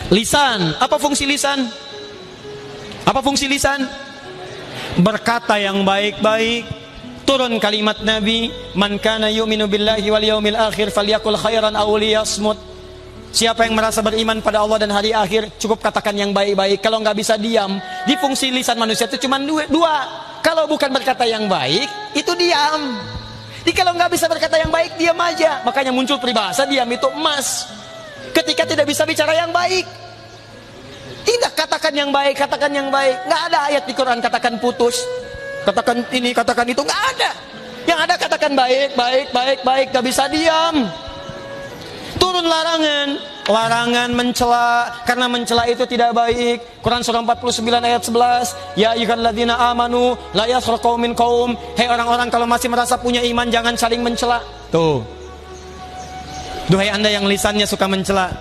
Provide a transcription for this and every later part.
Lisan, apa fungsi lisan? Apa fungsi lisan? Berkata yang baik-baik. Turun kalimat Nabi, man kana yu'minu billahi wal yaumil akhir falyakul khairan aw liyasmut. Siapa yang merasa beriman pada Allah dan hari akhir, cukup katakan yang baik-baik. Kalau nggak bisa diam, di fungsi lisan manusia itu cuma dua. Kalau bukan berkata yang baik, itu diam. Jadi kalau nggak bisa berkata yang baik, diam aja. Makanya muncul peribahasa, diam itu emas. Ketika tidak bisa bicara yang baik, tidak katakan yang baik, katakan yang baik. Nggak ada ayat di Quran katakan putus, katakan ini, katakan itu, nggak ada. Yang ada katakan baik, baik, baik, baik. Nggak bisa diam. Turun larangan mencela, karena mencela itu tidak baik. Quran surah 49 ayat 11, ya ayyuhalladzina amanu la yaskhar qaumin qaum. Hei orang-orang, kalau masih merasa punya iman, jangan saling mencela. Tuh, duhai anda yang lisannya suka mencela,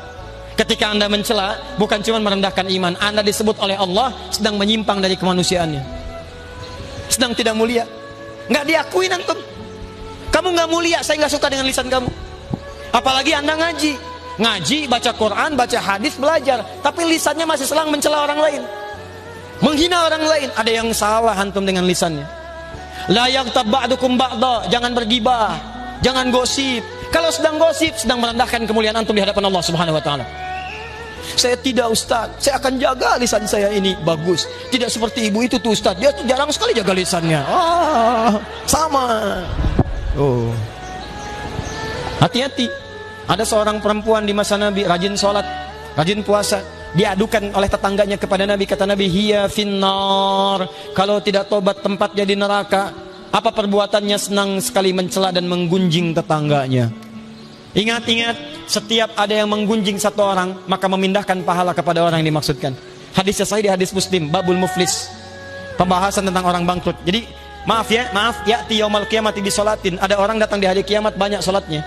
ketika anda mencela, bukan cuma merendahkan iman, anda disebut oleh Allah sedang menyimpang dari kemanusiaannya, sedang tidak mulia. Nggak diakui antum. Kamu nggak mulia, saya nggak suka dengan lisan kamu. Apalagi anda ngaji, baca Quran, baca hadis, belajar, tapi lisannya masih selang mencela orang lain, menghina orang lain. Ada yang salah antum dengan lisannya. La yaghtab ba'dukum ba'da, jangan bergibah, jangan gosip. Kalau sedang gosip, sedang merendahkan kemuliaan antum di hadapan Allah Subhanahu wa taala. Saya tidak, Ustaz, saya akan jaga lisan saya ini bagus. Tidak seperti ibu itu tuh, Ustaz, dia tuh jarang sekali jaga lisannya. Sama. Oh, hati-hati. Ada seorang perempuan di masa Nabi, rajin sholat, rajin puasa. Diadukan oleh tetangganya kepada Nabi. Kata Nabi, hiya finnar, kalau tidak tobat tempatnya di neraka. Apa perbuatannya? Senang sekali mencela dan menggunjing tetangganya. Ingat-ingat, setiap ada yang menggunjing satu orang, maka memindahkan pahala kepada orang yang dimaksudkan. Hadisnya sahih di hadis Muslim, babul muflis, pembahasan tentang orang bangkrut. Jadi maaf, ya'ti yaumal qiyamati bi sholatin, ada orang datang di hari kiamat banyak sholatnya.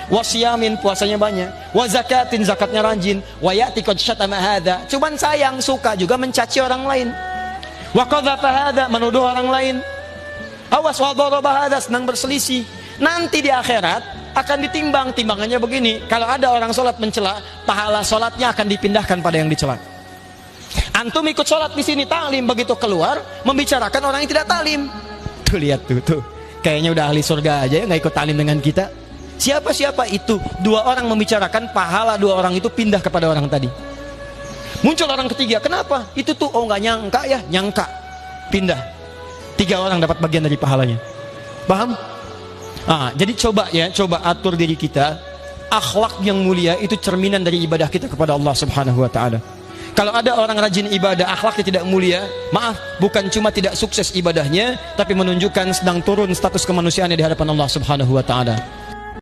Wasiyamin, puasanya banyak. Wa zakatin, zakatnya rajin. Wa ya'ti qad syatama hadza, cuman sayang, suka juga mencaci orang lain. Wa qadhafa hadza, menuduh orang lain. Awas, wa daraba hadza, senang berselisih. Nanti di akhirat akan ditimbang, timbangannya begini. Kalau ada orang sholat mencela, pahala sholatnya akan dipindahkan pada yang dicela. Antum ikut sholat di sini, taklim, begitu keluar membicarakan orang yang tidak taklim. Tuh lihat tuh. Kayaknya udah ahli surga aja ya, nggak ikut taklim dengan kita. Siapa itu? Dua orang membicarakan, pahala dua orang itu pindah kepada orang tadi. Muncul orang ketiga, kenapa? Itu tuh, oh nggak nyangka ya, nyangka, pindah. 3 orang dapat bagian dari pahalanya. Paham? Jadi coba atur diri kita. Akhlak yang mulia itu cerminan dari ibadah kita kepada Allah Subhanahu wa taala. Kalau ada orang rajin ibadah, akhlaknya tidak mulia, maaf, bukan cuma tidak sukses ibadahnya, tapi menunjukkan sedang turun status kemanusiaannya di hadapan Allah Subhanahu wa taala.